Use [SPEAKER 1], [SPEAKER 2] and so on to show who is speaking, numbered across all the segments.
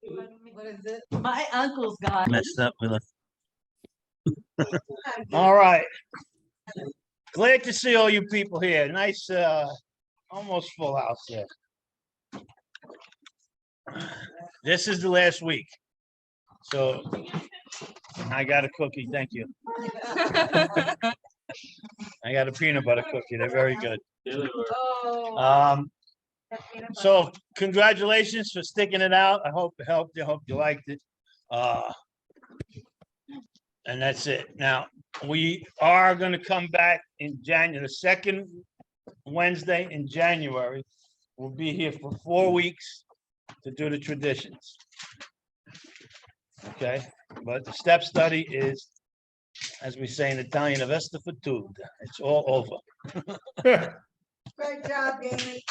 [SPEAKER 1] What is it? My uncle's got.
[SPEAKER 2] Messed up with it. All right. Glad to see all you people here. Nice, almost full house there. This is the last week. So I got a cookie. Thank you. I got a peanut butter cookie. They're very good.
[SPEAKER 1] Oh.
[SPEAKER 2] So congratulations for sticking it out. I hope it helped you. I hope you liked it. And that's it. Now, we are going to come back in January, the second Wednesday in January. We'll be here for 4 weeks to do the traditions. Okay, but the step study is, as we say in Italian, a vesta fatuda. It's all over.
[SPEAKER 1] Great job, Danny.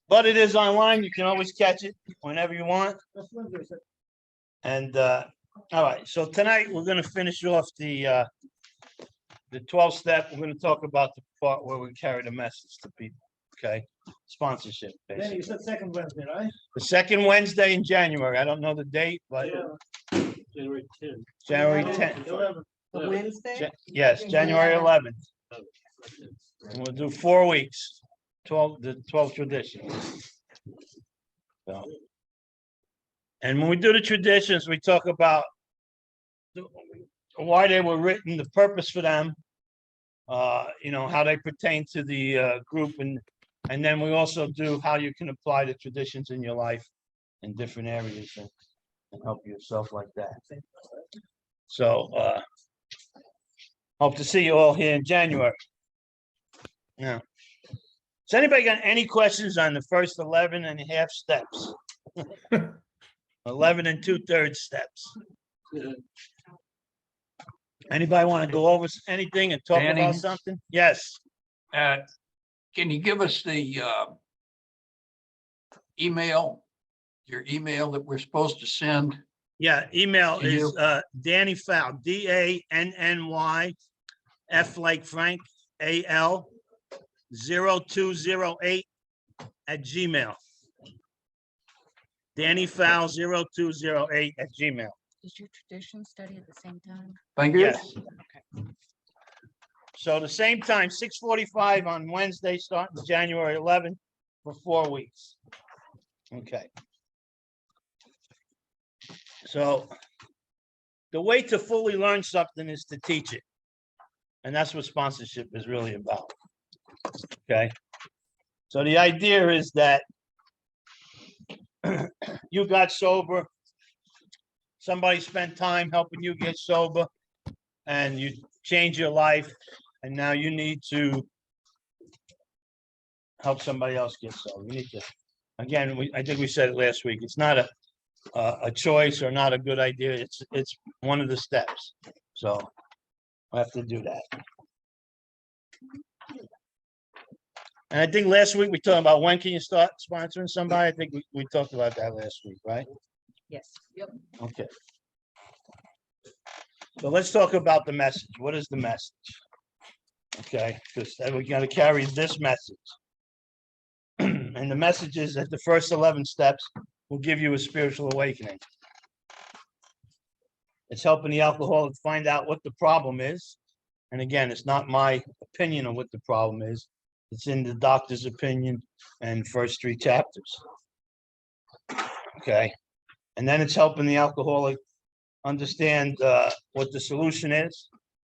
[SPEAKER 2] But it is online. You can always catch it whenever you want. And all right, so tonight we're going to finish off the 12th step. We're going to talk about the part where we carry the message to people. Okay, sponsorship.
[SPEAKER 3] Then
[SPEAKER 2] Basically.
[SPEAKER 3] you said second Wednesday, right?
[SPEAKER 2] The second Wednesday in January. I don't know the date, but
[SPEAKER 4] January 10th.
[SPEAKER 2] January 10th.
[SPEAKER 3] 11.
[SPEAKER 1] The Wednesday?
[SPEAKER 2] Yes, January 11th. And we'll do 4 weeks, 12 traditions. So, and when we do the traditions, we talk about why they were written, the purpose for them, how they pertain to the group, and then we also do how you can apply the traditions in your life in different areas and help yourself like that. So, hope to see you all here in January. Now, has anybody got any questions on the first 11 and a half steps? 11 and 2/3 steps. Anybody want to go over anything and talk
[SPEAKER 5] Danny?
[SPEAKER 2] about something? Yes.
[SPEAKER 5] Can you give us the email, your email that we're supposed to send?
[SPEAKER 2] Yeah, email
[SPEAKER 5] To
[SPEAKER 2] is
[SPEAKER 5] you.
[SPEAKER 2] Danny Fowl, DANNY, F like Frank, AL 0208 at Gmail. Danny Fowl 0208 at Gmail.
[SPEAKER 6] Is your tradition study at the same time?
[SPEAKER 5] Thank you.
[SPEAKER 2] Yes. So the same time, 6:45 on Wednesday, starting January 11th for 4 weeks. Okay. So the way to fully learn something is to teach it. And that's what sponsorship is really about. Okay. So the idea is that you got sober, somebody spent time helping you get sober, and you change your life, and now you need to help somebody else get sober. You need to, again, I think we said it last week, it's not a choice or not a good idea. It's one of the steps. So I have to do that. And I think last week we talked about when can you start sponsoring somebody? I think we talked about that last week, right?
[SPEAKER 6] Yes. Yep.
[SPEAKER 2] Okay. So let's talk about the message. What is the message? Okay, because we're going to carry this message. And the message is that the first 11 steps will give you a spiritual awakening. It's helping the alcoholic find out what the problem is. And again, it's not my opinion on what the problem is. It's in the doctor's opinion and first 3 chapters. Okay. And then it's helping the alcoholic understand what the solution is,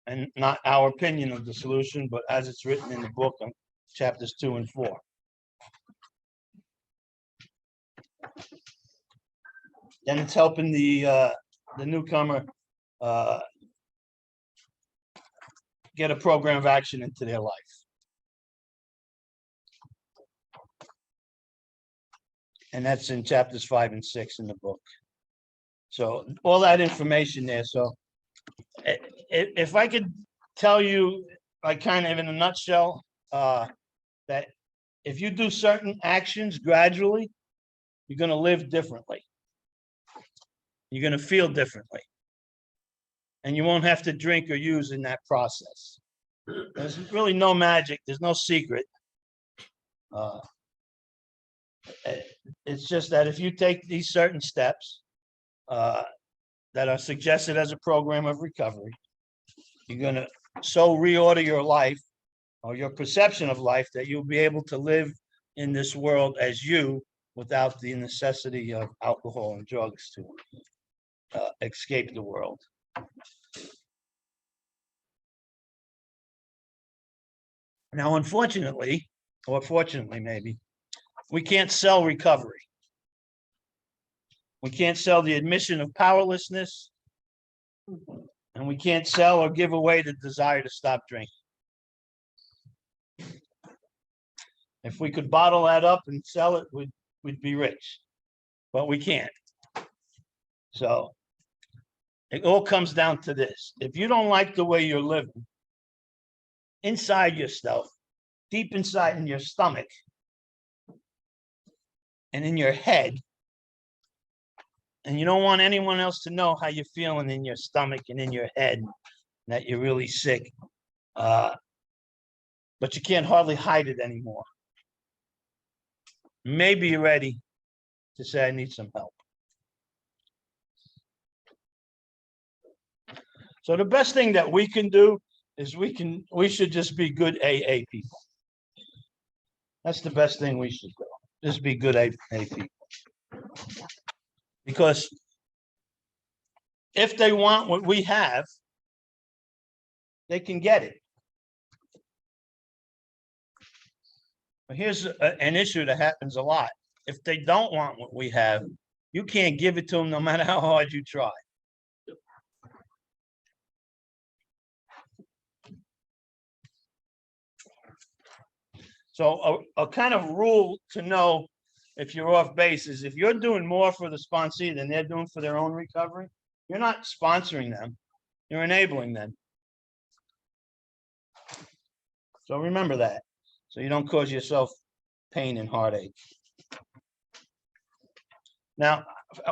[SPEAKER 2] and not our opinion of the solution, but as it's written in the book on chapters 2 and 4. Then it's helping the newcomer get a program of action into their life. And that's in chapters 5 and 6 in the book. So all that information there. So if I could tell you, like kind of in a nutshell, that if you do certain actions gradually, you're going to live differently. You're going to feel differently. And you won't have to drink or use in that process. There's really no magic. There's no secret. It's just that if you take these certain steps that are suggested as a program of recovery, you're gonna so reorder your life or your perception of life that you'll be able to live in this world as you without the necessity of alcohol and drugs to escape the world. Now, unfortunately, or fortunately maybe, we can't sell recovery. We can't sell the admission of powerlessness, and we can't sell or give away the desire to stop drinking. If we could bottle that up and sell it, we'd be rich, but we can't. So it all comes down to this. If you don't like the way you're living, inside yourself, deep inside in your stomach and in your head, and you don't want anyone else to know how you're feeling in your stomach and in your head, that you're really sick, but you can't hardly hide it anymore. Maybe you're ready to say, I need some help. So the best thing that we can do is we should just be good AA people. That's the best thing we should do. Just be good AA people. Because if they want what we have, they can get it. But here's an issue that happens a lot. If they don't want what we have, you can't give it to them no matter how hard you try. So a kind of rule to know if you're off base is if you're doing more for the sponsee than they're doing for their own recovery, you're not sponsoring them, you're enabling them. So remember that, so you don't cause yourself pain and heartache. Now,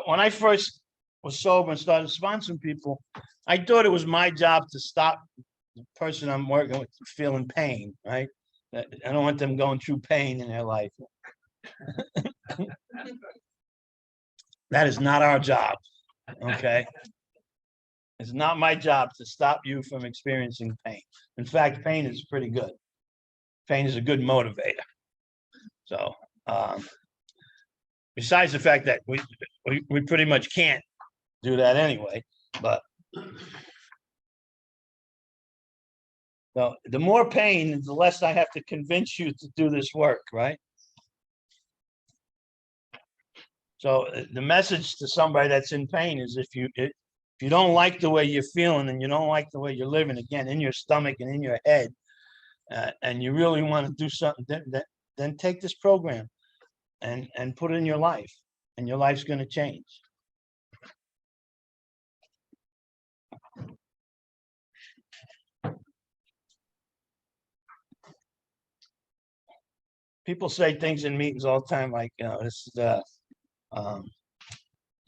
[SPEAKER 2] when I first was sober and started sponsoring people, I thought it was my job to stop the person I'm working with feeling pain, right? I don't want them going through pain in their life. That is not our job, okay? It's not my job to stop you from experiencing pain. In fact, pain is pretty good. Pain is a good motivator. So, besides the fact that we pretty much can't do that anyway, but so the more pain, the less I have to convince you to do this work, right? So the message to somebody that's in pain is if you don't like the way you're feeling and you don't like the way you're living, again, in your stomach and in your head, and you really want to do something, then take this program and put it in your life, and your life's going to change. People say things in meetings all the time, like, you know, this is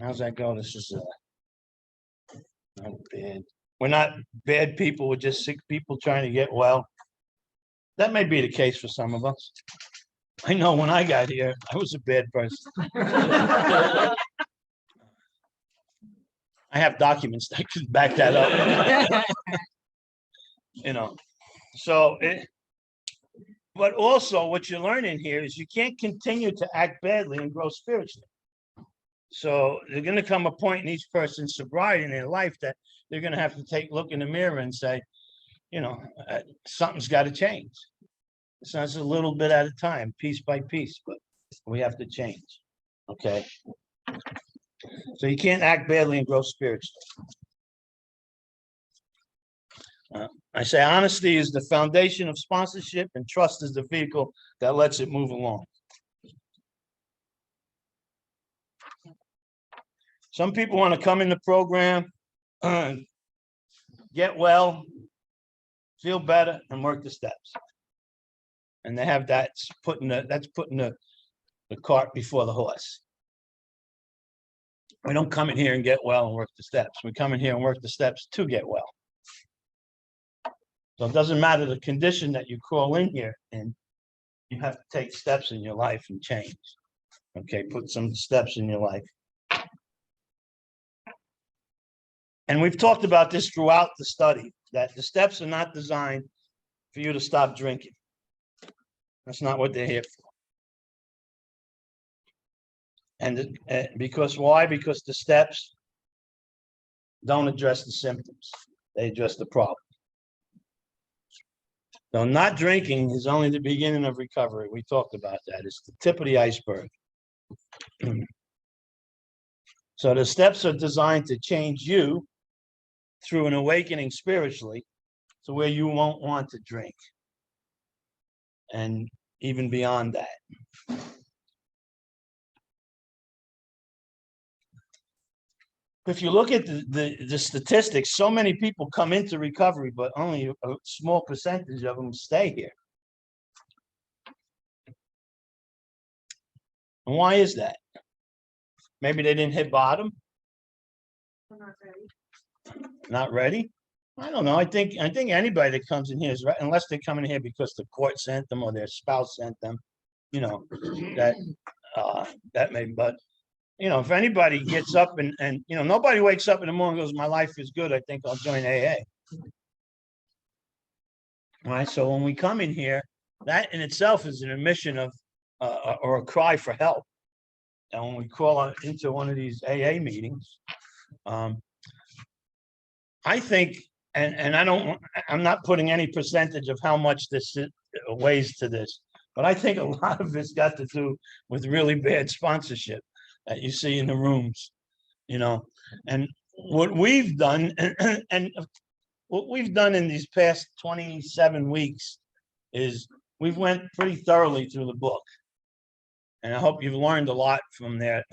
[SPEAKER 2] how's that go? This is not bad. We're not bad people. We're just sick people trying to get well. That may be the case for some of us. I know when I got here, I was a bad person. I have documents that could back that up. You know, so but also what you're learning here is you can't continue to act badly and grow spiritually. So there's going to come a point in each person's sobriety in their life that they're going to have to look in the mirror and say, you know, something's got to change. So that's a little bit at a time, piece by piece, but we have to change. Okay. So you can't act badly and grow spiritually. I say honesty is the foundation of sponsorship, and trust is the vehicle that lets it move along. Some people want to come in the program, get well, feel better, and work the steps. And they have that's putting the cart before the horse. We don't come in here and get well and work the steps. We come in here and work the steps to get well. So it doesn't matter the condition that you crawl in here, and you have to take steps in your life and change. Okay, put some steps in your life. And we've talked about this throughout the study, that the steps are not designed for you to stop drinking. That's not what they're here for. And because why? Because the steps don't address the symptoms. They address the problem. So not drinking is only the beginning of recovery. We talked about that. It's the tip of the iceberg. So the steps are designed to change you through an awakening spiritually to where you won't want to drink. And even beyond that. If you look at the statistics, so many people come into recovery, but only a small percentage of them stay here. And why is that? Maybe they didn't hit bottom. Not ready. I don't know. I think anybody that comes in here is right, unless they come in here because the court sent them or their spouse sent them. You know, that may, but you know, if anybody gets up and you know, nobody wakes up in the morning and goes, my life is good, I think I'll join AA. All right, so when we come in here, that in itself is an admission of or a cry for help. And when we call into one of these AA meetings, I think, and I'm not putting any percentage of how much this weighs to this, but I think a lot of it's got to do with really bad sponsorship that you see in the rooms, you know. And what we've done, and what we've done in these past 27 weeks is we've went pretty thoroughly through the book. And I hope you've learned a lot from there.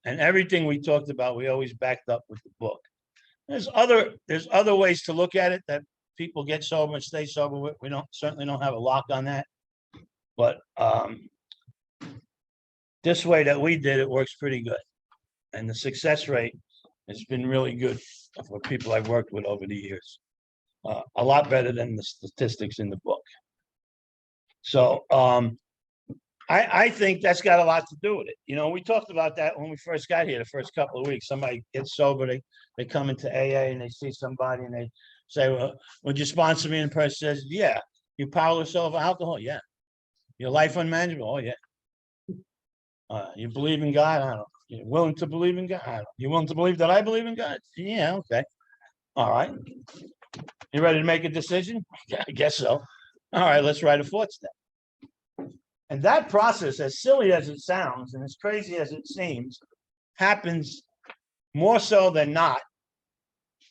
[SPEAKER 2] And everything we talked about, we always backed up with the book. There's other ways to look at it that people get sober and stay sober with. We certainly don't have a lock on that. But this way that we did it works pretty good. And the success rate has been really good for people I've worked with over the years. A lot better than the statistics in the book. So I think that's got a lot to do with it. You know, we talked about that when we first got here, the first couple of weeks. Somebody gets sober, they come into AA and they see somebody and they say, well, would you sponsor me? And the person says, yeah. You powerless over alcohol? Yeah. Your life unmanageable? Oh, yeah. You believe in God? I don't know. You're willing to believe in God? I don't know. You willing to believe that I believe in God? Yeah, okay. All right. You ready to make a decision? Yeah, I guess so. All right, let's write a fourth step. And that process, as silly as it sounds and as crazy as it seems, happens more so than not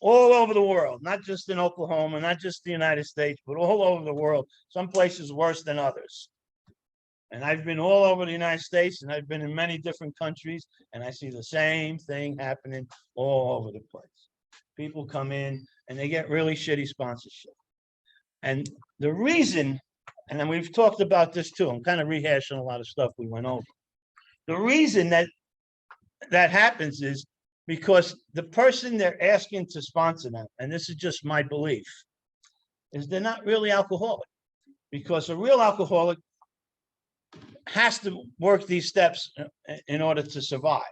[SPEAKER 2] all over the world, not just in Oklahoma, not just the United States, but all over the world, some places worse than others. And I've been all over the United States and I've been in many different countries and I see the same thing happening all over the place. People come in and they get really shitty sponsorship. And the reason, and then we've talked about this too, I'm kind of rehashing a lot of stuff we went over. The reason that happens is because the person they're asking to sponsor them, and this is just my belief, is they're not really alcoholic. Because a real alcoholic has to work these steps in order to survive.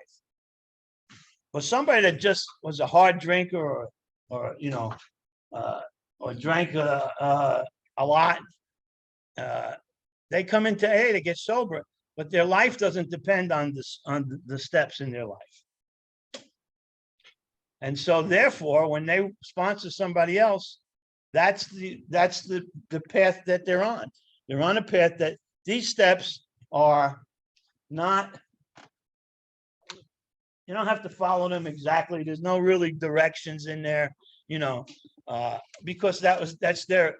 [SPEAKER 2] But somebody that just was a hard drinker or you know, or drank a lot, they come into AA to get sober, but their life doesn't depend on the steps in their life. And so therefore, when they sponsor somebody else, that's the path that they're on. They're on a path that these steps are not, you don't have to follow them exactly. There's no really directions in there, you know, because that's their,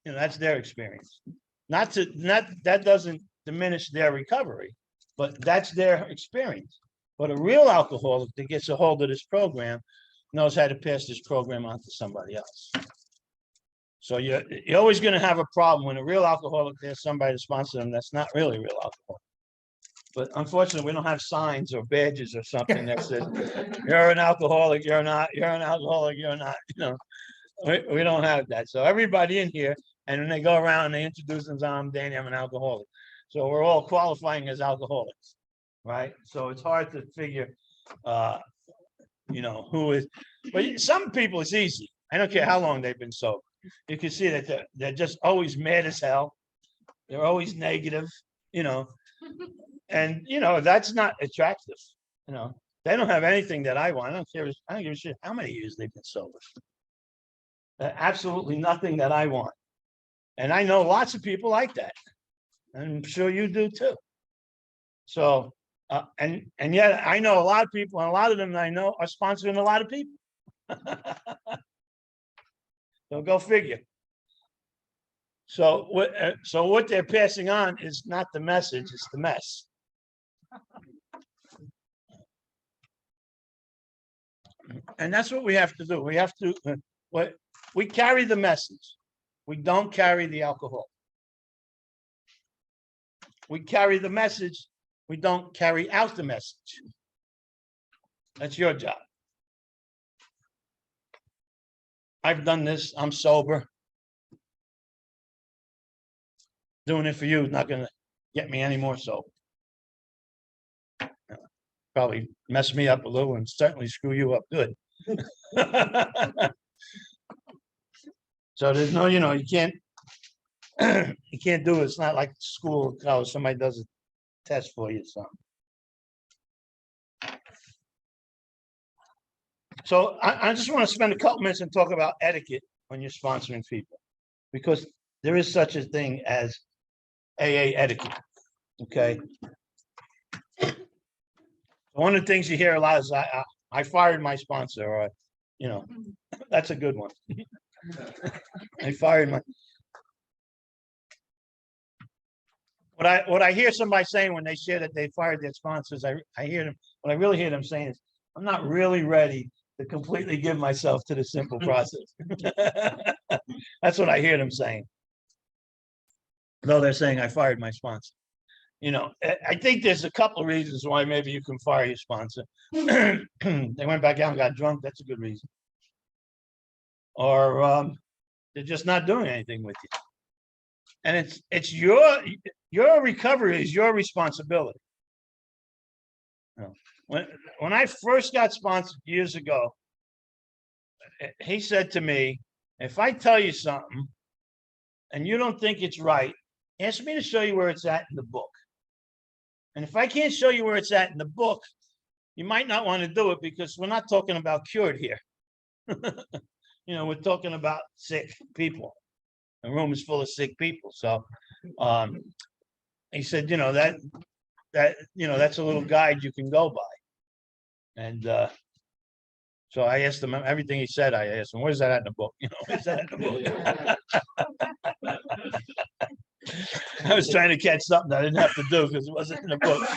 [SPEAKER 2] you know, that's their experience. That doesn't diminish their recovery, but that's their experience. But a real alcoholic that gets a hold of this program knows how to pass this program on to somebody else. So you're always going to have a problem when a real alcoholic there's somebody to sponsor them that's not really real alcohol. But unfortunately, we don't have signs or badges or something that says you're an alcoholic, you're not, you're an alcoholic, you're not. You know, we don't have that. So everybody in here, and when they go around and they introduce themselves, I'm Danny, I'm an alcoholic. So we're all qualifying as alcoholics, right? So it's hard to figure, you know, who is, but some people it's easy. I don't care how long they've been sober. You can see that they're just always mad as hell. They're always negative, you know, and you know, that's not attractive. You know, they don't have anything that I want. I don't care. I don't give a shit how many years they've been sober. Absolutely nothing that I want. And I know lots of people like that. I'm sure you do too. So, and yet I know a lot of people, and a lot of them I know are sponsoring a lot of people. So go figure. So what they're passing on is not the message, it's the mess. And that's what we have to do. We have to, we carry the message. We don't carry the alcohol. We carry the message. We don't carry out the message. That's your job. I've done this. I'm sober. Doing it for you is not going to get me any more sober. Probably mess me up a little and certainly screw you up good. So there's no, you know, you can't do it. It's not like school or college. Somebody does a test for you or something. So I just want to spend a couple minutes and talk about etiquette when you're sponsoring people, because there is such a thing as AA etiquette. Okay. One of the things you hear a lot is I fired my sponsor, or you know, that's a good one. I fired my. What I hear somebody saying when they share that they fired their sponsors, I hear them. What I really hear them saying is, I'm not really ready to completely give myself to the simple process. That's what I hear them saying. Though they're saying I fired my sponsor. You know, I think there's a couple of reasons why maybe you can fire your sponsor. They went back out and got drunk. That's a good reason. Or they're just not doing anything with you. And it's your recovery is your responsibility. You know, when I first got sponsored years ago, he said to me, if I tell you something and you don't think it's right, ask me to show you where it's at in the book. And if I can't show you where it's at in the book, you might not want to do it, because we're not talking about cured here. You know, we're talking about sick people. The room is full of sick people. So he said, you know, that you know, that's a little guide you can go by. And so I asked him everything he said. I asked him, where's that at in the book? You know, where's that at in the book? I was trying to catch something I didn't have to do because it wasn't in the book.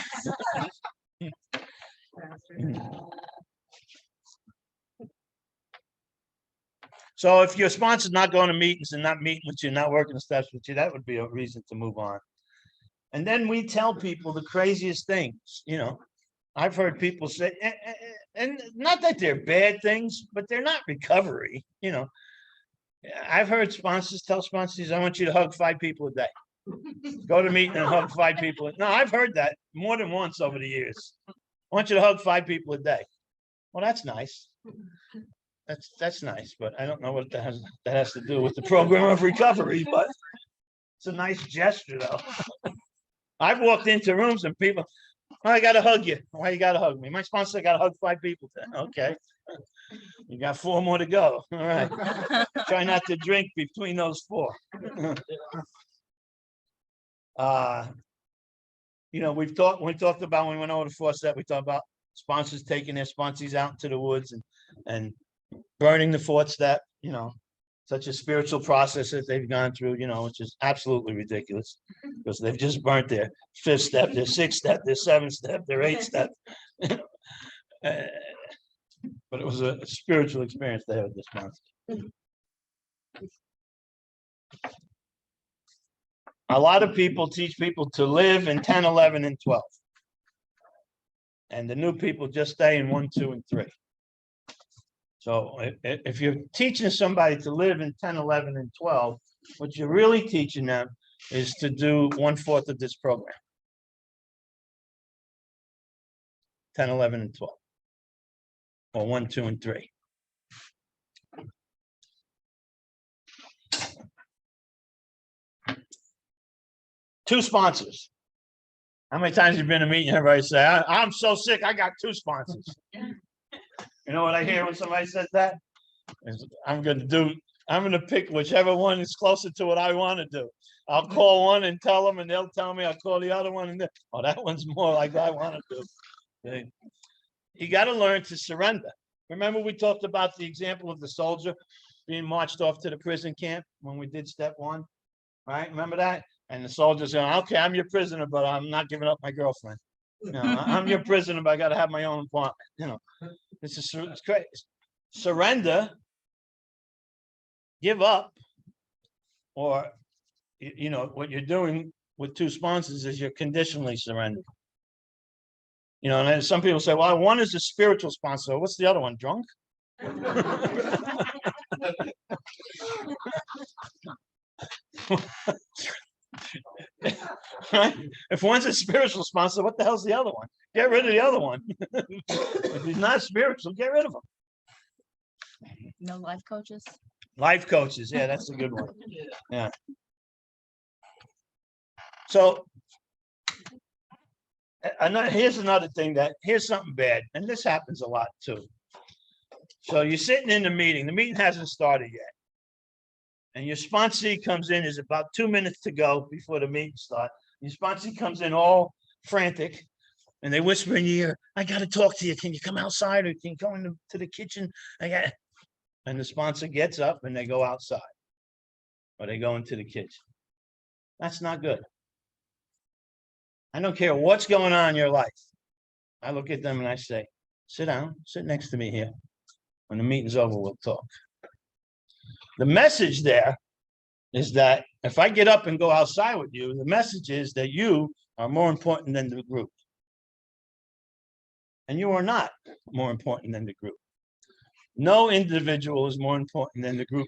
[SPEAKER 2] So if your sponsor's not going to meetings and not meeting with you, not working the steps with you, that would be a reason to move on. And then we tell people the craziest things. You know, I've heard people say, and not that they're bad things, but they're not recovery. You know, I've heard sponsors tell sponsors, I want you to hug 5 people a day. Go to meeting and hug 5 people. No, I've heard that more than once over the years. I want you to hug 5 people a day. Well, that's nice. That's nice, but I don't know what that has to do with the program of recovery, but it's a nice gesture though. I've walked into rooms and people, oh, I gotta hug you. Why you gotta hug me? My sponsor gotta hug 5 people. Okay. You got 4 more to go. All right. Try not to drink between those 4. You know, we talked about when we went over to 4-step, we talked about sponsors taking their sponsees out into the woods and burning the 4th step, you know, such a spiritual process that they've gone through, you know, which is absolutely ridiculous because they've just burnt their 5th step, their 6th step, their 7th step, their 8th step. But it was a spiritual experience they had with the sponsor. A lot of people teach people to live in 10, 11, and 12. And the new people just stay in 1, 2, and 3. So if you're teaching somebody to live in 10, 11, and 12, what you're really teaching them is to do 1/4 of this program. 10, 11, and 12. Or 1, 2, and 3. Two sponsors. How many times have you been to a meeting, everybody say, I'm so sick, I got 2 sponsors. You know what I hear when somebody says that? I'm gonna pick whichever one is closer to what I want to do. I'll call one and tell them, and they'll tell me, I'll call the other one, and that one's more like I want to do. Okay. You got to learn to surrender. Remember, we talked about the example of the soldier being marched off to the prison camp when we did step 1, right? Remember that? And the soldier said, okay, I'm your prisoner, but I'm not giving up my girlfriend. I'm your prisoner, but I got to have my own apartment. It's crazy. Surrender, give up, or, what you're doing with 2 sponsors is you're conditionally surrendering. And then some people say, well, one is a spiritual sponsor. What's the other one? Drunk? Right? If one's a spiritual sponsor, what the hell's the other one? Get rid of the other one. If he's not spiritual, get rid of him.
[SPEAKER 6] No life coaches?
[SPEAKER 2] Life coaches, yeah, that's a good one. Yeah. So here's another thing here's something bad, and this happens a lot too. So you're sitting in the meeting hasn't started yet. And your sponsee comes in, is about 2 minutes to go before the meeting starts. Your sponsee comes in all frantic, and they whisper in your ear, I got to talk to you. Can you come outside, or can you go into the kitchen? And the sponsor gets up and they go outside, or they go into the kitchen. That's not good. I don't care what's going on in your life. I look at them and I say, sit down, sit next to me here. When the meeting's over, we'll talk. The message there is that if I get up and go outside with you, the message is that you are more important than the group. And you are not more important than the group. No individual is more important than the group.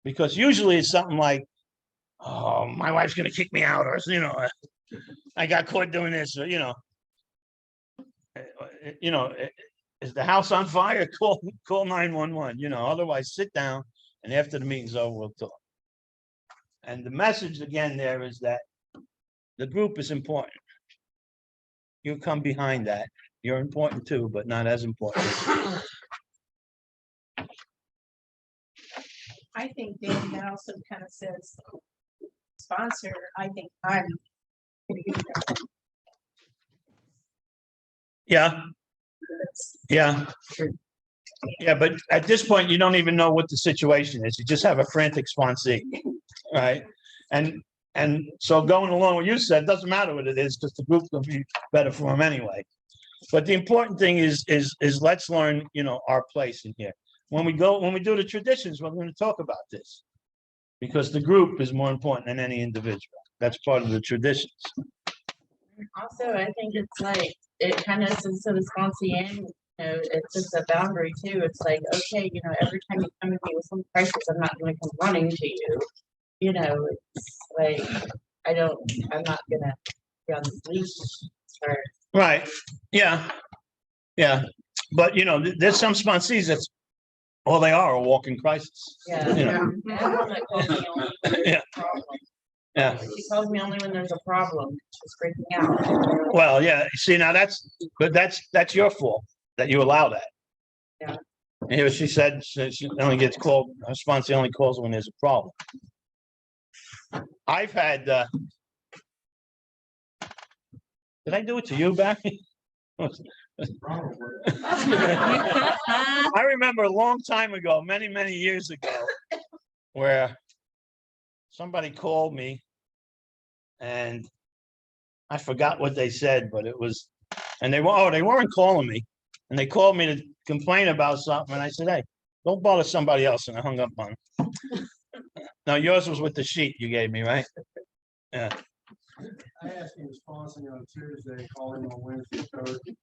[SPEAKER 2] Because usually it's something like, oh, my wife's going to kick me out, or, I got caught doing this, or, is the house on fire? Call 911, otherwise sit down, and after the meeting's over, we'll talk. And the message again there is that the group is important. You come behind that. You're important too, but not as important.
[SPEAKER 3] I think Danny Nelson kind of says, sponsor, I think I'm gonna give you
[SPEAKER 2] Yeah. Yeah. Yeah, but at this point, you don't even know what the situation is. You just have a frantic sponsee, right? And so going along with what you said, doesn't matter what it is, because the group will be better for them anyway. But the important thing is let's learn, our place in here. When we do the traditions, we're going to talk about this, because the group is more important than any individual. That's part of the traditions.
[SPEAKER 7] Also, I think it's like, it kind of says to the sponsee, and it's just a boundary too. It's like, okay, every time you come to me with some crisis, I'm not going to come running to you. It's like, I'm not going to be on this leash. Or,
[SPEAKER 2] Right. Yeah. Yeah. But, there's some sponsees that's all they are, a walking crisis.
[SPEAKER 7] yeah.
[SPEAKER 2] You know.
[SPEAKER 7] And one that calls me only when there's
[SPEAKER 2] Yeah.
[SPEAKER 7] a problem.
[SPEAKER 2] Yeah.
[SPEAKER 7] She calls me only when there's a problem. She's freaking out.
[SPEAKER 2] Well, yeah. See, now that's your fault that you allow that.
[SPEAKER 7] Yeah.
[SPEAKER 2] And here she said she only gets called, her sponsor only calls when there's a problem. I've had, did I do it to you, Becky? I remember a long time ago, many, many years ago, where somebody called me and I forgot what they said, but it was, and they weren't calling me, and they called me to complain about something, and I said, hey, don't bother somebody else, and I hung up on them. Now, yours was with the sheet you gave me, right? Yeah.
[SPEAKER 4] I asked him to sponsor me on Tuesday, call him on Wednesday, Thursday.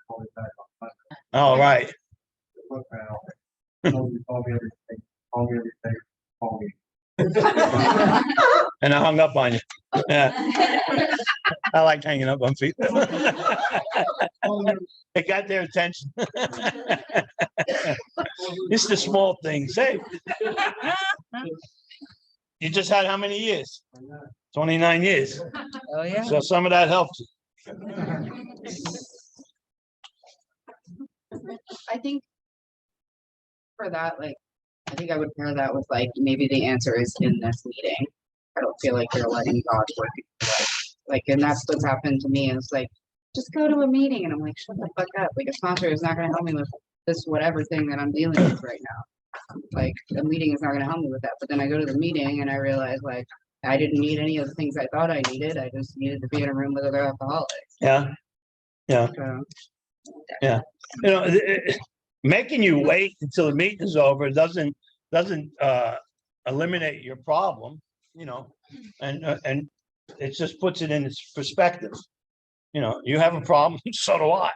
[SPEAKER 4] Call me back on Monday.
[SPEAKER 2] All right.
[SPEAKER 4] Look now. Call me everything. Call me everything. Call me.
[SPEAKER 2] And I hung up on you. Yeah, I like hanging up on people. It got their attention. It's the small things. Hey, you just had how many years? 29 years.
[SPEAKER 6] Oh, yeah.
[SPEAKER 2] So some of that helps you.
[SPEAKER 8] I think for that, like, I think I would pair that with like, maybe the answer is in this meeting. I don't feel like you're letting God work. in your life. Like, and that's what's happened to me. And it's like, just go to a meeting. And I'm like, shut the fuck up. Like, a sponsor is not going to help me with this whatever thing that I'm dealing with right now. Like, the meeting is not going to help me with that. But then I go to the meeting and I realize, like, I didn't need any of the things I thought I needed. I just needed to be in a room with other alcoholics.
[SPEAKER 2] Yeah. Yeah.
[SPEAKER 8] So,
[SPEAKER 2] You know, making you wait until the meeting is over doesn't eliminate your problem, you know, and it just puts it in its perspective. You know, you have a problem, so do I.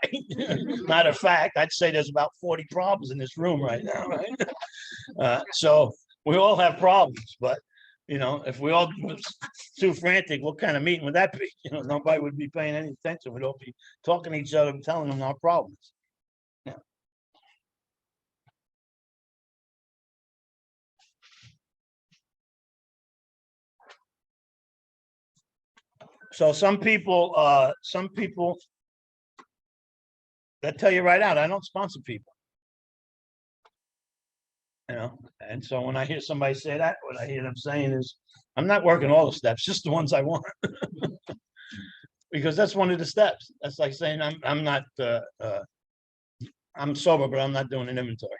[SPEAKER 2] Matter of fact, I'd say there's about 40 problems in this room right now, right? So we all have problems, but you know, if we all was too frantic, what kind of meeting would that be? You know, nobody would be paying any attention. We'd all be talking to each other and telling them our problems. Yeah. So some people that tell you right out, I don't sponsor people. You know, and so when I hear somebody say that, what I hear them saying is, I'm not working all the steps, just the ones I want. Because that's one of the steps. That's like saying I'm not I'm sober, but I'm not doing an inventory.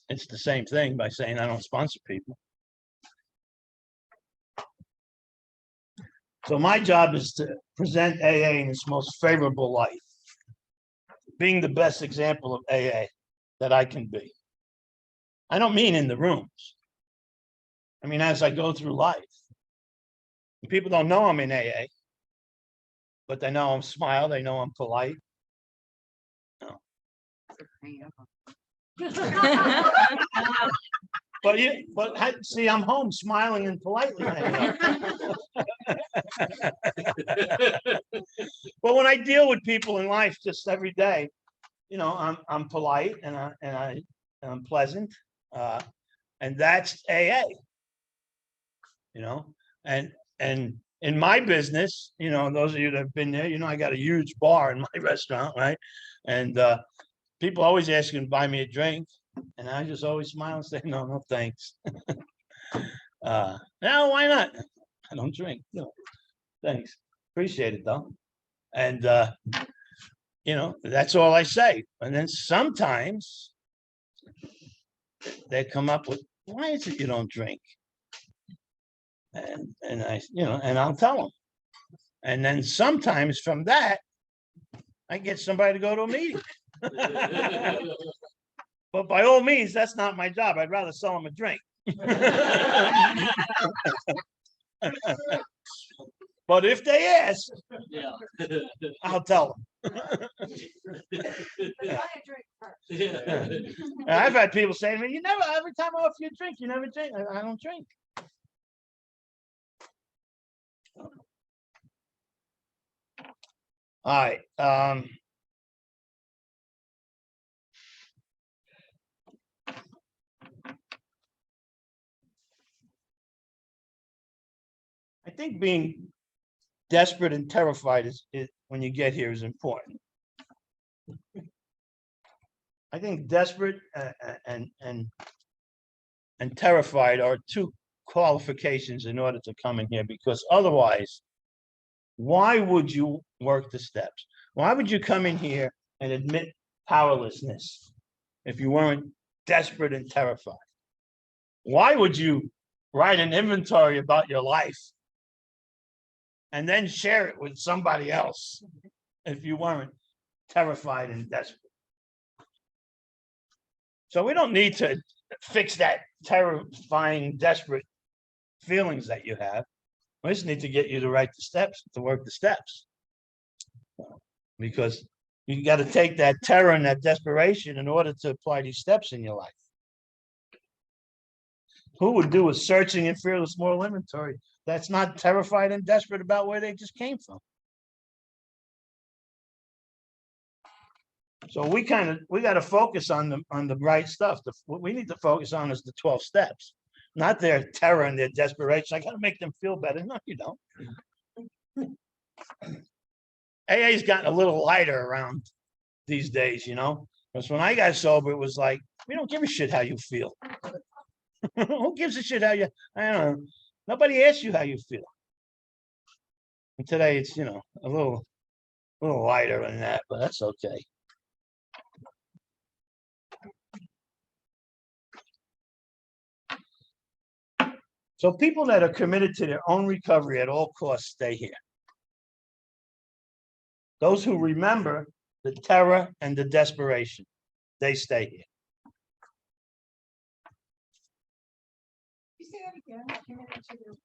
[SPEAKER 2] It's the same thing by saying I don't sponsor people. So my job is to present AA in its most favorable light, being the best example of AA that I can be. I don't mean in the rooms. I mean, as I go through life. People don't know I'm in AA, but they know I'm smile, they know I'm polite. No. But see, I'm home smiling and politely hanging out. But when I deal with people in life just every day, you know, I'm polite and I'm pleasant, and that's AA. You know, and in my business, you know, those of you that have been there, you know, I got a huge bar in my restaurant, right? And people always ask you to buy me a drink, and I just always smile and say, no, thanks. No, why not? I don't drink. No, thanks. Appreciate it though. And you know, that's all I say. And then sometimes they come up with, why is it you don't drink? And I, you know, and I'll tell them. And then sometimes from that, I get somebody to go to a meeting. But by all means, that's not my job. I'd rather sell them a drink. But if they ask, I'll tell them. I've had people say to me, every time I offer you a drink, you never drink. I don't drink. All right. I think being desperate and terrified is when you get here is important. I think desperate and terrified are two qualifications in order to come in here, because otherwise, why would you work the steps? Why would you come in here and admit powerlessness if you weren't desperate and terrified? Why would you write an inventory about your life and then share it with somebody else if you weren't terrified and desperate? So we don't need to fix that terrifying, desperate feelings that you have. We just need to get you to write the steps, to work the steps. Because you got to take that terror and that desperation in order to apply these steps in your life. Who would do a searching and fearless moral inventory that's not terrified and desperate about where they just came from? So we got to focus on the right stuff. What we need to focus on is the 12 steps, not their terror and their desperation. I got to make them feel better. No, you don't. AA's gotten a little lighter around these days, because when I got sober, it was like, we don't give a shit how you feel. Who gives a shit how you, I don't know. Nobody asks you how you feel. And today it's, a little lighter than that, but that's okay. So people that are committed to their own recovery at all costs stay here. Those who remember the terror and the desperation, they stay here.
[SPEAKER 3] You say that again? Committed to the-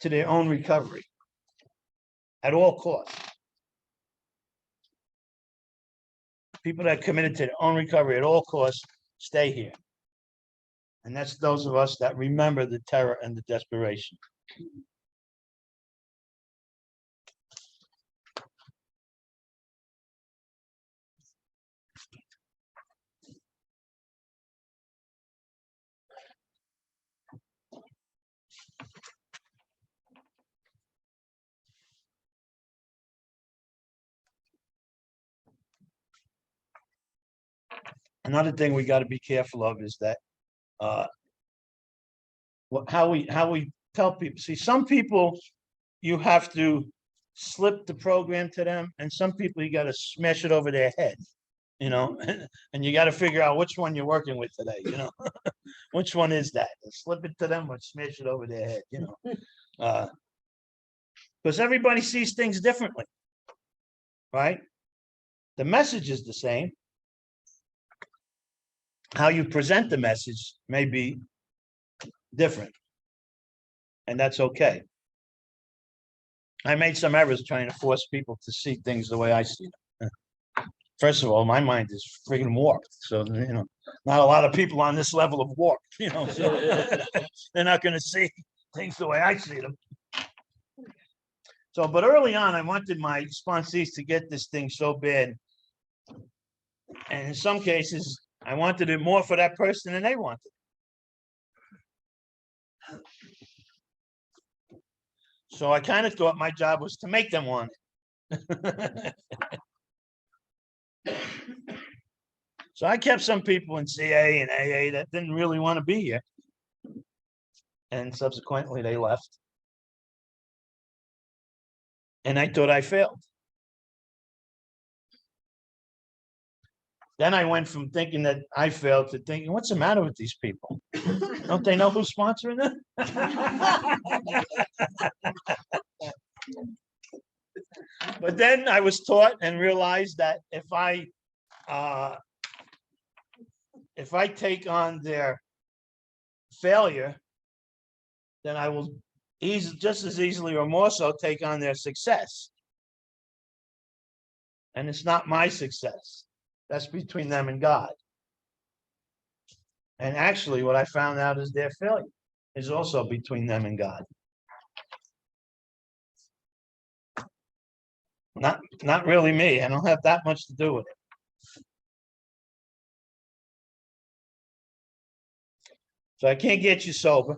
[SPEAKER 2] To their own recovery at all costs. People that are committed to their own recovery at all costs stay here. And that's those of us that remember the terror and the desperation. Another thing we got to be careful of is that how we tell people. See, some people you have to slip the program to them, and some people you got to smash it over their head, and you got to figure out which one you're working with today. Which one is that? Slip it to them or smash it over their head, because everybody sees things differently, right? The message is the same. How you present the message may be different, and that's okay. I made some errors trying to force people to see things the way I see them. First of all, my mind is freaking warped, so not a lot of people on this level of warp, so they're not going to see things the way I see them. So, but early on, I wanted my sponsees to get this thing so bad, and in some cases, I wanted it more for that person than they wanted. So I kind of thought my job was to make them want it. So I kept some people in CA and AA that didn't really want to be here. And subsequently they left. And I thought I failed. Then I went from thinking that I failed to thinking, what's the matter with these people? Don't they know who's sponsoring them? But then I was taught and realized that if I take on their failure, then I will just as easily or more so take on their success. And it's not my success. That's between them and God. And actually, what I found out is their failure is also between them and God. Not really me. I don't have that much to do with it. So I can't get you sober,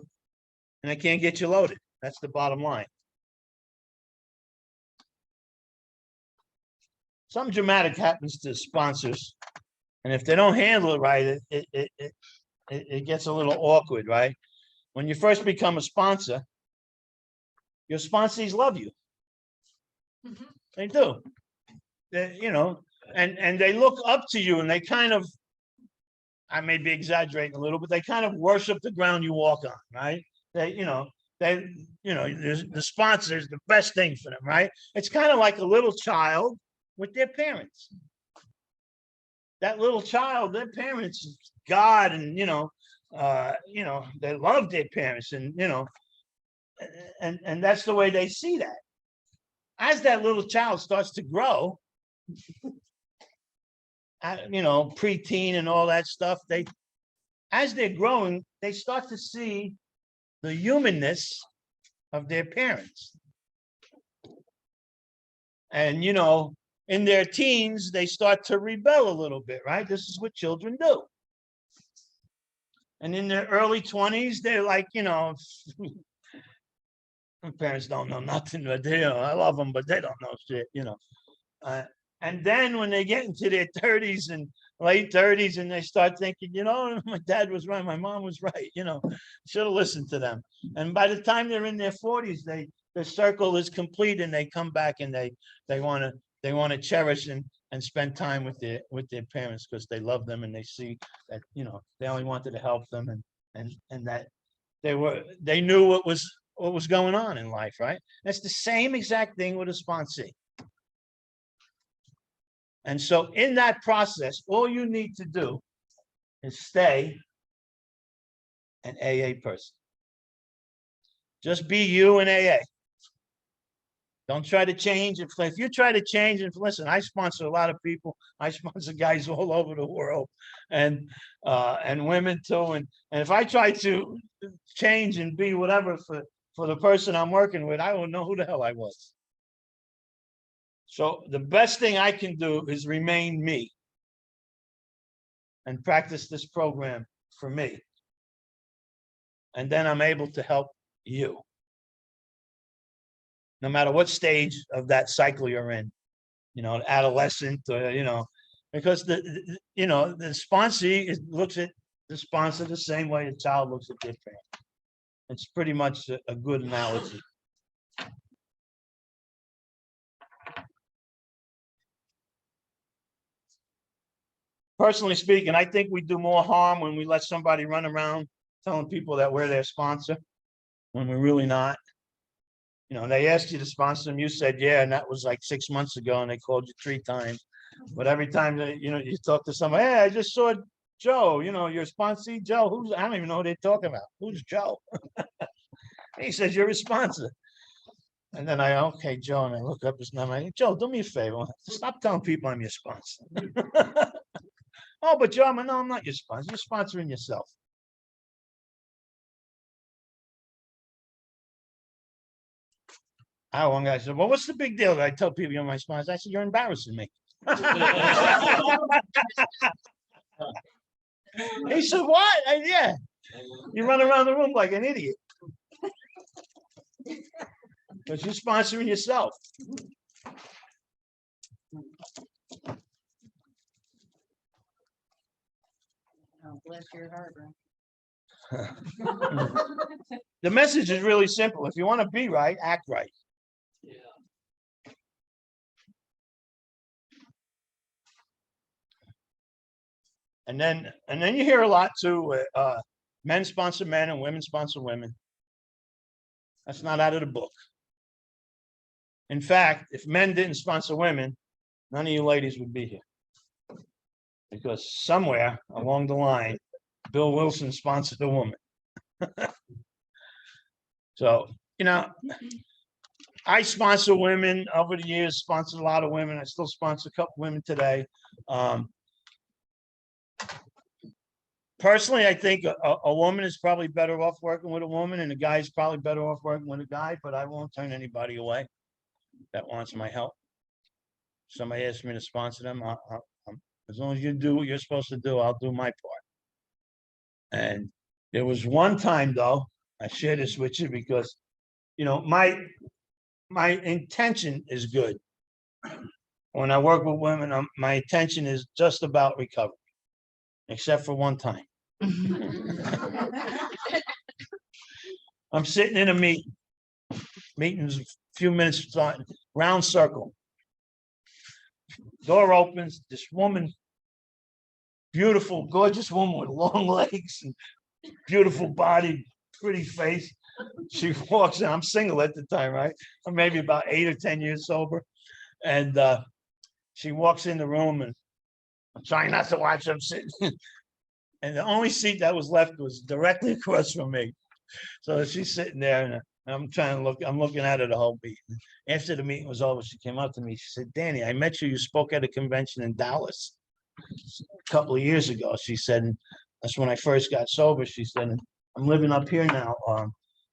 [SPEAKER 2] and I can't get you loaded. That's the bottom line. Something dramatic happens to sponsors, and if they don't handle it right, it gets a little awkward, right? When you first become a sponsor, your sponsees love you. They do. And they look up to you, and they kind of, I may be exaggerating a little, but they kind of worship the ground you walk on, right? The sponsor is the best thing for them, right? It's kind of like a little child with their parents. That little child, their parents, God, and they love their parents, and and that's the way they see that. As that little child starts to grow, preteen and all that stuff, as they're growing, they start to see the humanness of their parents. And, you know, in their teens, they start to rebel a little bit, right? This is what children do. And in their early 20s, they're like, you know, my parents don't know nothing, but they, you know, I love them, but they don't know shit, you know. And then when they get into their 30s and late 30s, and they start thinking, you know, my dad was right, my mom was right, you know, should have listened to them. And by the time they're in their 40s, the circle is complete, and they come back and they want to cherish and spend time with their parents, because they love them, and they see that, you know, they only wanted to help them, and that they knew what was going on in life, right? That's the same exact thing with a sponsee. And so in that process, all you need to do is stay an AA person. Just be you in AA. Don't try to change. If you try to change, and listen, I sponsor a lot of people. I sponsor guys all over the world, and women too. And if I try to change and be whatever for the person I'm working with, I don't know who the hell I was. So the best thing I can do is remain me and practice this program for me. And then I'm able to help you, no matter what stage of that cycle you're in, you know, adolescent, or, you know, because the sponsee looks at the sponsor the same way a child looks at their parent. It's pretty much a good analogy. Personally speaking, I think we do more harm when we let somebody run around telling people that we're their sponsor when we're really not. You know, they asked you to sponsor them, you said, yeah, and that was like 6 months ago, and they called you 3 times. But every time that, you know, you talk to somebody, hey, I just saw Joe, you know, your sponsee, Joe, who's, I don't even know who they're talking about. Who's Joe? He says, you're a sponsor. And then okay, Joe, and I look up his number. I go, Joe, do me a favor. Stop telling people I'm your sponsor. Oh, but Joe, no, I'm not your sponsor. You're sponsoring yourself. One guy said, well, what's the big deal that I tell people you're my sponsor? I said, you're embarrassing me. He said, what? Yeah. You run around the room like an idiot. Because you're sponsoring yourself.
[SPEAKER 6] Oh, bless your heart, bro.
[SPEAKER 2] The message is really simple. If you want to be right, act right. And then you hear a lot too, men sponsor men and women sponsor women. That's not out of the book. In fact, if men didn't sponsor women, none of you ladies would be here. Because somewhere along the line, Bill Wilson sponsored a woman. So, you know, I sponsor women over the years, sponsored a lot of women. I still sponsor a couple women today. Personally, I think a woman is probably better off working with a woman, and a guy is probably better off working with a guy, but I won't turn anybody away that wants my help. Somebody asks me to sponsor them, as long as you do what you're supposed to do, I'll do my part. And there was one time, though, I share this with you because, you know, my intention is good. When I work with women, my intention is just about recovery, except for one time. I'm sitting in a meeting's a few minutes starting, round circle. Door opens, this woman, beautiful, gorgeous woman with long legs and beautiful body, pretty face. She walks in, I'm single at the time, right? I'm maybe about 8 or 10 years sober. And she walks in the room, and I'm trying not to watch them sitting. And the only seat that was left was directly across from me. So she's sitting there, and I'm trying to look, I'm looking at her the whole meeting. After the meeting was over, she came up to me. She said, Danny, I met you. You spoke at a convention in Dallas a couple of years ago. She said, That's when I first got sober. She said, I'm living up here now.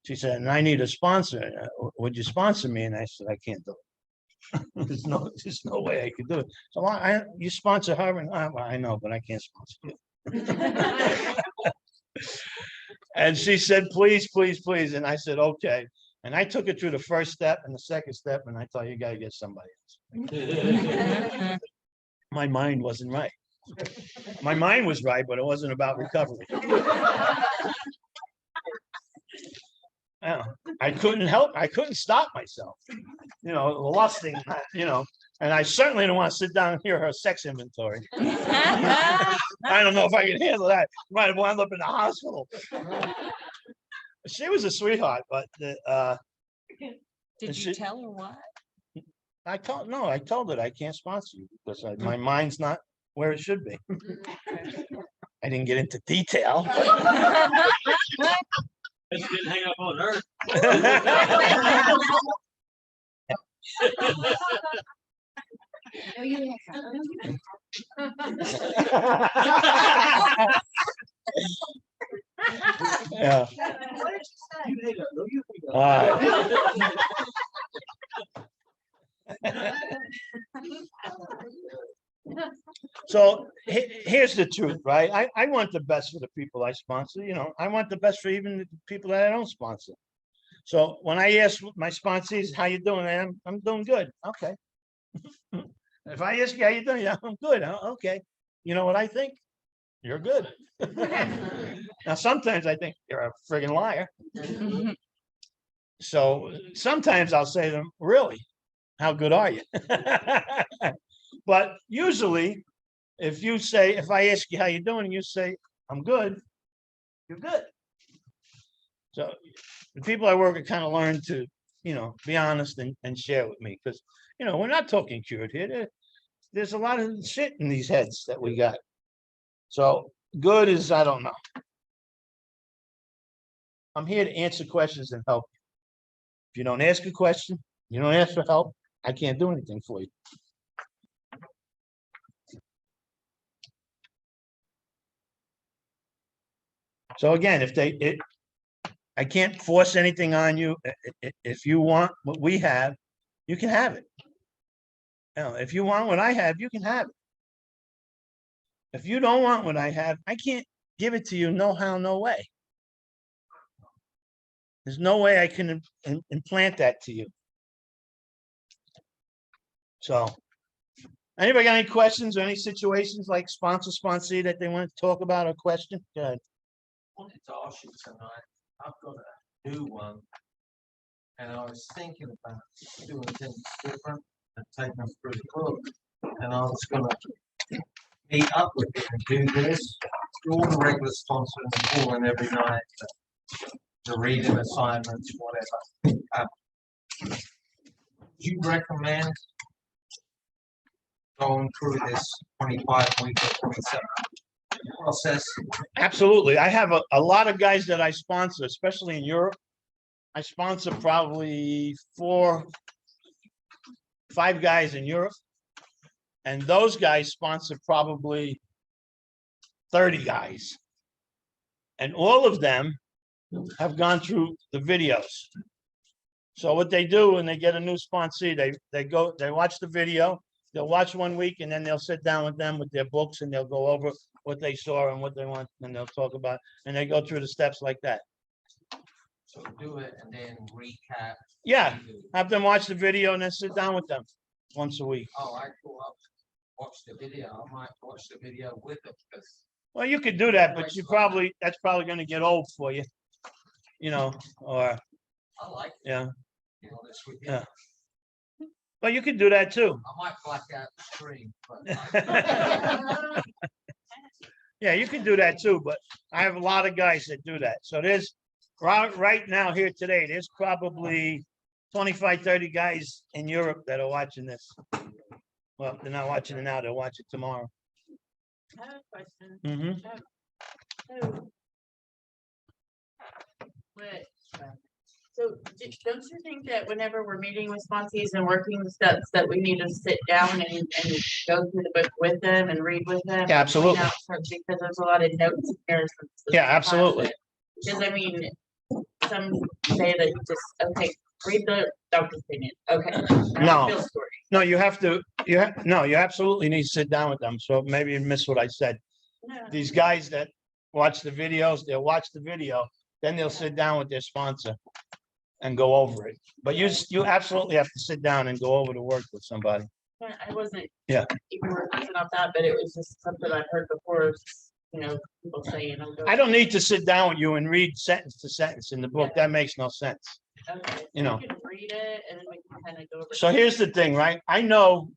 [SPEAKER 2] She said, and I need a sponsor. Would you sponsor me? And I said, I can't do it. There's no way I could do it. So you sponsor her, and I know, but I can't sponsor you. And she said, please, please, please. And I said, okay. And I took it through the first step and the second step, and I thought, you got to get somebody else. My mind wasn't right. My mind was right, but it wasn't about recovery. Yeah, I couldn't stop myself, lusting, and I certainly don't want to sit down and hear her sex inventory. I don't know if I can handle that. Might have wound up in the hospital. She was a sweetheart, but
[SPEAKER 6] Did
[SPEAKER 2] she-
[SPEAKER 6] you tell her what?
[SPEAKER 2] I told her I can't sponsor you because my mind's not where it should be. I didn't get into detail.
[SPEAKER 4] You didn't hang up on her.
[SPEAKER 8] No, you
[SPEAKER 2] Yeah. All right. So here's the truth, right? I want the best for the people I sponsor. I want the best for even the people that I don't sponsor. So when I ask my sponsees, how you doing? I'm doing good. Okay. If I ask you how you doing, yeah, I'm good. Okay. You know what I think? You're good. Now, sometimes I think you're a friggin' liar. So sometimes I'll say to them, really, how good are you? But usually, if I ask you how you're doing, and you say, I'm good, you're good. So the people I work with kind of learn to, be honest and share with me, because, we're not talking cured here. There's a lot of shit in these heads that we got. So good is, I don't know. I'm here to answer questions and help you. If you don't ask a question, you don't ask for help, I can't do anything for you. So again, I can't force anything on you. If you want what we have, you can have it. If you want what I have, you can have it. If you don't want what I have, I can't give it to you. No how, no way. There's no way I can implant that to you. So, anybody got any questions or any situations like sponsee that they want to talk about or question? Go ahead.
[SPEAKER 9] Wanted to ask you tonight, I've got a new one, and I was thinking about doing things different and taking them through the book, and I was gonna meet up with you and do this, do all the regular sponsors, calling every night, the reading assignments, whatever. Do you recommend going through this 25-week or 27 process?
[SPEAKER 2] Absolutely. I have a lot of guys that I sponsor, especially in Europe. I sponsor probably 4, 5 guys in Europe. And those guys sponsor probably 30 guys. And all of them have gone through the videos. So what they do when they get a new sponsee, they watch the video, they'll watch 1 week, and then they'll sit down with them with their books and they'll go over what they saw and what they want, and they'll talk about, and they go through the steps like that.
[SPEAKER 9] So do it and then recap.
[SPEAKER 2] Yeah, have them watch the video and then sit down with them once a week.
[SPEAKER 9] Oh, I thought I'll watch the video. I might watch the video with them because
[SPEAKER 2] Well, you could do that, but that's probably going to get old for you, or
[SPEAKER 9] I like it.
[SPEAKER 2] yeah.
[SPEAKER 9] You know, this weekend.
[SPEAKER 2] Yeah. But you could do that too.
[SPEAKER 9] I might black out the screen, but
[SPEAKER 2] Yeah, you can do that too, but I have a lot of guys that do that. So there's right now here today, there's probably 25, 30 guys in Europe that are watching this. Well, they're not watching it now, they'll watch it tomorrow.
[SPEAKER 3] I have a question.
[SPEAKER 2] Mm-hmm.
[SPEAKER 3] So, what,
[SPEAKER 7] So don't you think that whenever we're meeting with sponsees and working the steps that we need to sit down and go through the book with them and read with them?
[SPEAKER 2] Yeah, absolutely.
[SPEAKER 7] Because there's a lot of notes in there.
[SPEAKER 2] Yeah, absolutely.
[SPEAKER 7] Because I mean, some say that you just, okay, read the doctor's opinion, okay.
[SPEAKER 2] No.
[SPEAKER 7] Field story.
[SPEAKER 2] No, you have to, no, you absolutely need to sit down with them. So maybe you missed what I said. These guys that watch the videos, they'll watch the video, then they'll sit down with their sponsor and go over it. But you absolutely have to sit down and go over the work with somebody.
[SPEAKER 7] I wasn't.
[SPEAKER 2] Yeah.
[SPEAKER 7] Even repeating off that, but it was just something I've heard before, people saying.
[SPEAKER 2] I don't need to sit down with you and read sentence to sentence in the book. That makes no sense.
[SPEAKER 7] Okay,
[SPEAKER 2] You know.
[SPEAKER 7] can read it and then we can kind of go over.
[SPEAKER 2] So here's the thing, right? I know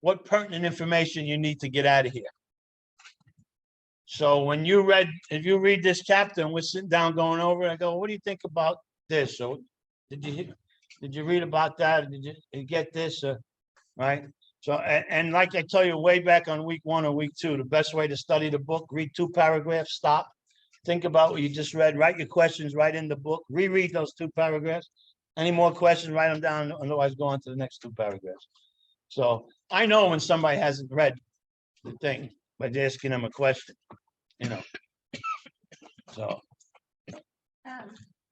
[SPEAKER 2] what pertinent information you need to get out of here. So when if you read this chapter and we're sitting down going over it, I go, what do you think about this? So did you read about that? Did you get this? Right? So, and like I tell you way back on week 1 or week 2, the best way to study the book, read 2 paragraphs, stop, think about what you just read, write your questions right in the book, reread those 2 paragraphs. Any more questions, write them down, otherwise go on to the next 2 paragraphs. So I know when somebody hasn't read the thing by asking them a question, So.
[SPEAKER 3] I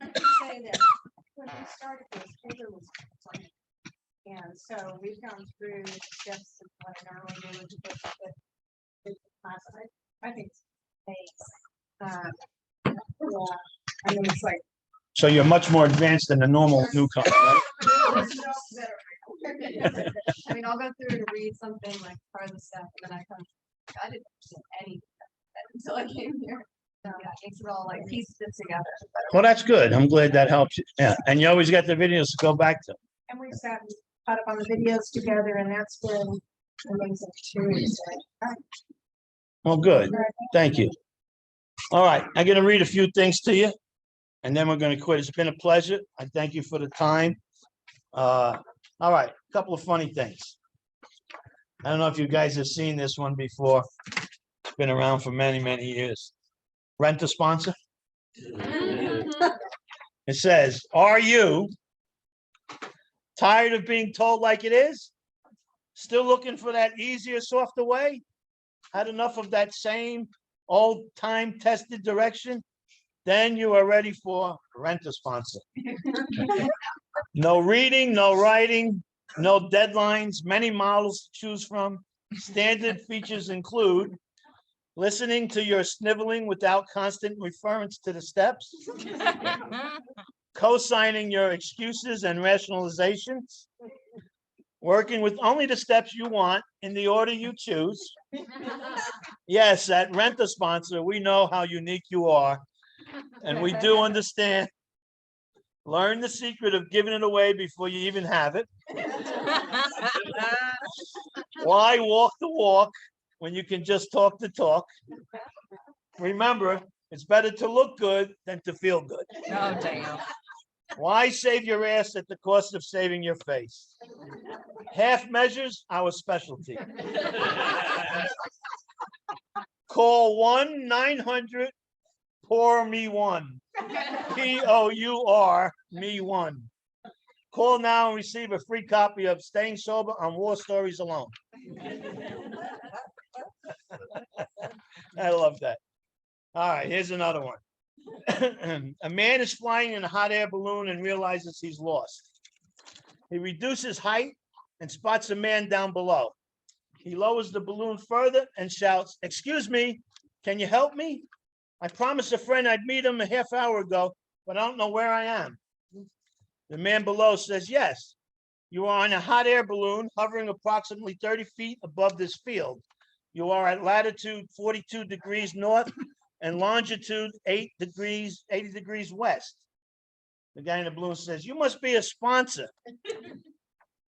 [SPEAKER 3] can say that when we started this, paper was funny. And so we've gone through steps of what I normally do with the book, but class, I think it's amazing. Yeah, I mean, it's like.
[SPEAKER 2] So you're much more advanced than the normal newcomer, right?
[SPEAKER 6] I mean, I'll go through and read something like part of the stuff, and then I didn't understand anything until I came here. Yeah, it makes it all like pieces together.
[SPEAKER 2] Well, that's good. I'm glad that helps you. Yeah, and you always got the videos to go back to.
[SPEAKER 3] And we've sat and caught up on the videos together, and that's been amazing too. So,
[SPEAKER 2] Well, good. Thank you. All right, I'm going to read a few things to you, and then we're going to quit. It's been a pleasure. I thank you for the time. All right, a couple of funny things. I don't know if you guys have seen this one before. It's been around for many, many years. Rent a sponsor. It says, are you tired of being told like it is? Still looking for that easier, softer way? Had enough of that same old time tested direction? Then you are ready for rent a sponsor. No reading, no writing, no deadlines, many models to choose from. Standard features include listening to your sniveling without constant reference to the steps, co-signing your excuses and rationalizations, working with only the steps you want in the order you choose. Yes, at Rent a Sponsor, we know how unique you are, and we do understand. Learn the secret of giving it away before you even have it. Why walk the walk when you can just talk the talk? Remember, it's better to look good than to feel good.
[SPEAKER 1] Oh, damn.
[SPEAKER 2] Why save your ass at the cost of saving your face? Half measures, our specialty. Call 1-900 Pour Me One. POUR Me One. Call now and receive a free copy of Staying Sober on War Stories Alone. I love that. All right, here's another one. A man is flying in a hot air balloon and realizes he's lost. He reduces height and spots a man down below. He lowers the balloon further and shouts, "Excuse me, can you help me? I promised a friend I'd meet him a half hour ago, but I don't know where I am." The man below says, "Yes, you are on a hot air balloon hovering approximately 30 feet above this field. You are at latitude 42 degrees north and longitude 80 degrees west." The guy in the balloon says, "You must be a sponsor."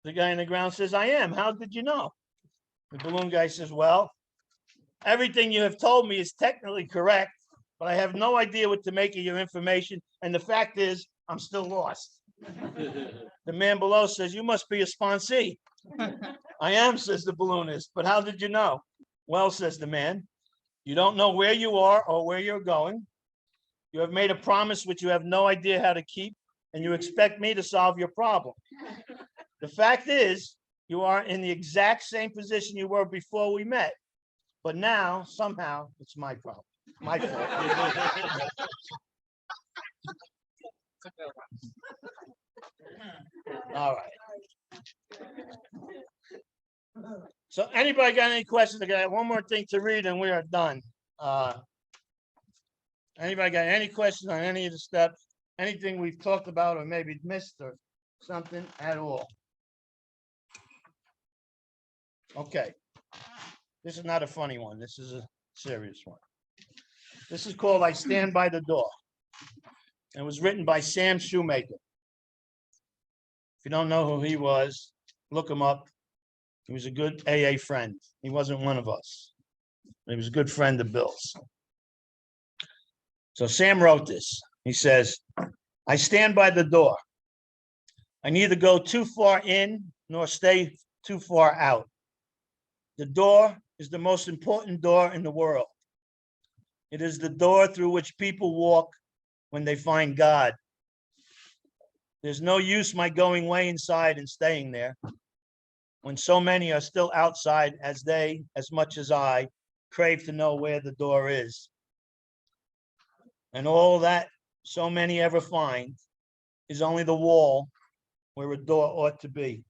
[SPEAKER 2] The guy in the ground says, "I am. How did you know?" The balloon guy says, "Well, everything you have told me is technically correct, but I have no idea what to make of your information. And the fact is, I'm still lost." The man below says, "You must be a sponsee." "I am," says the balloonist, "but how did you know?" "Well," says the man, "you don't know where you are or where you're going. You have made a promise which you have no idea how to keep. and you expect me to solve your problem. The fact is, you are in the exact same position you were before we met. But now, somehow, it's my problem, my fault. All right. So anybody got any questions? I got one more thing to read and we are done. Anybody got any questions on any of the steps? Anything we've talked about or maybe missed or something at all? Okay. This is not a funny one. This is a serious one. This is called I Stand by the Door. It was written by Sam Shoemaker. If you don't know who he was, look him up. He was a good AA friend. He wasn't one of us. He was a good friend of Bill's. So Sam wrote this. He says, I stand by the door. I neither go too far in nor stay too far out. The door is the most important door in the world. It is the door through which people walk when they find God. There's no use my going way inside and staying there when so many are still outside as they, as much as I, crave to know where the door is. And all that so many ever find is only the wall where a door ought to be.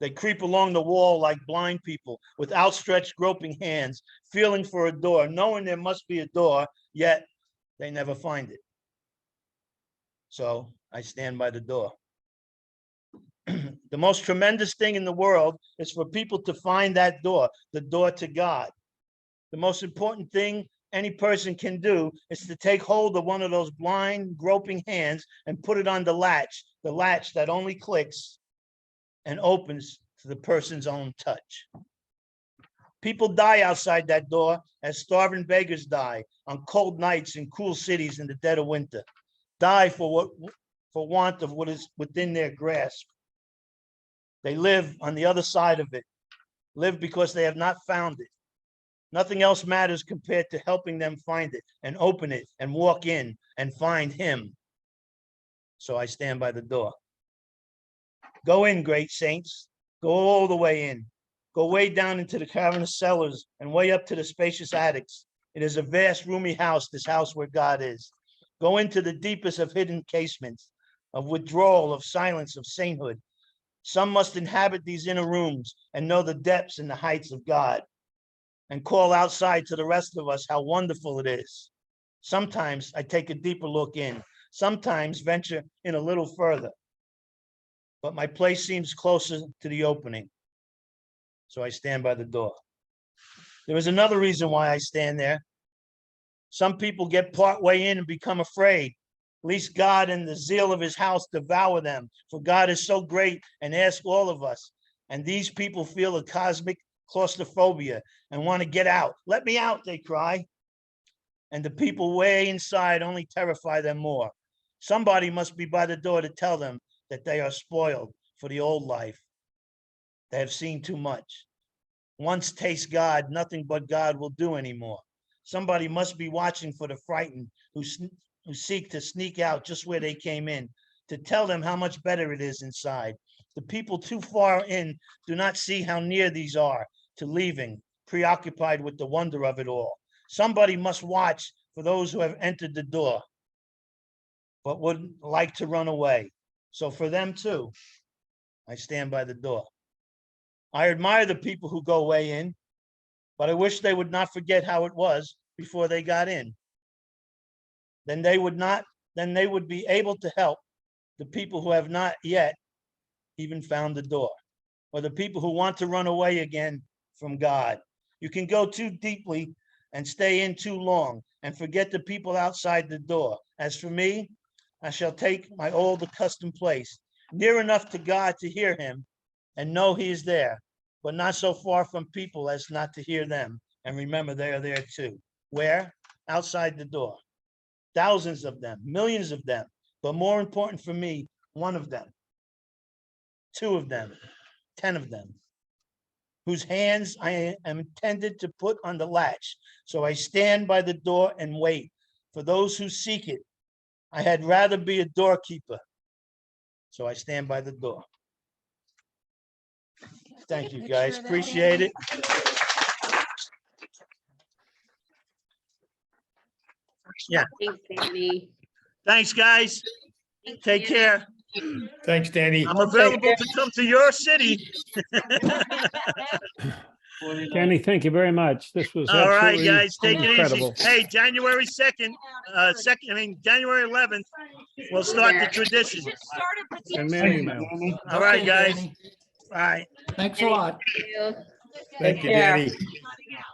[SPEAKER 2] They creep along the wall like blind people with outstretched groping hands, feeling for a door, knowing there must be a door, yet they never find it. So I stand by the door. The most tremendous thing in the world is for people to find that door, the door to God. The most important thing any person can do is to take hold of one of those blind, groping hands and put it on the latch that only clicks and opens to the person's own touch. People die outside that door as starving beggars die on cold nights in cool cities in the dead of winter. Die for want of what is within their grasp. They live on the other side of it, live because they have not found it. Nothing else matters compared to helping them find it and open it and walk in and find him. So I stand by the door. Go in, great saints. Go all the way in. Go way down into the cavernous cellars and way up to the spacious attics. It is a vast, roomy house, this house where God is. Go into the deepest of hidden casements, of withdrawal, of silence, of sainthood. Some must inhabit these inner rooms and know the depths and the heights of God and call outside to the rest of us how wonderful it is. Sometimes I take a deeper look in, sometimes venture in a little further, but my place seems closer to the opening. So I stand by the door. There is another reason why I stand there. Some people get part way in and become afraid. Least God and the zeal of his house devour them, for God is so great and asks all of us. And these people feel a cosmic claustrophobia and want to get out. Let me out, they cry. And the people way inside only terrify them more. Somebody must be by the door to tell them that they are spoiled for the old life. They have seen too much. Once taste God, nothing but God will do anymore. Somebody must be watching for the frightened who seek to sneak out just where they came in, to tell them how much better it is inside. The people too far in do not see how near these are to leaving, preoccupied with the wonder of it all. Somebody must watch for those who have entered the door, but would like to run away. So for them too, I stand by the door. I admire the people who go way in, but I wish they would not forget how it was before they got in. Then they would be able to help the people who have not yet even found the door, or the people who want to run away again from God. You can go too deeply and stay in too long and forget the people outside the door. As for me, I shall take my old accustomed place, near enough to God to hear him and know he is there, but not so far from people as not to hear them. And remember, they are there too. Where? Outside the door. Thousands of them, millions of them, but more important for me, one of them, two of them, 10 of them, whose hands I am intended to put on the latch. So I stand by the door and wait for those who seek it. I had rather be a doorkeeper. So I stand by the door. Thank you, guys. Appreciate it. Yeah.
[SPEAKER 7] Thanks, Danny.
[SPEAKER 2] Thanks, guys. Take care.
[SPEAKER 10] Thanks, Danny.
[SPEAKER 2] I'm available to come to your city.
[SPEAKER 11] Danny, thank you very much. This was
[SPEAKER 2] All right,
[SPEAKER 11] absolutely
[SPEAKER 2] guys, take it easy.
[SPEAKER 11] incredible.
[SPEAKER 2] Hey, January 2nd, January 11th, we'll start the tradition.
[SPEAKER 11] Send me an email.
[SPEAKER 2] All right,
[SPEAKER 5] Okay,
[SPEAKER 2] guys.
[SPEAKER 5] Danny.
[SPEAKER 2] Bye.
[SPEAKER 5] Thanks a lot.
[SPEAKER 10] Thank you, Danny.
[SPEAKER 1] Signing out.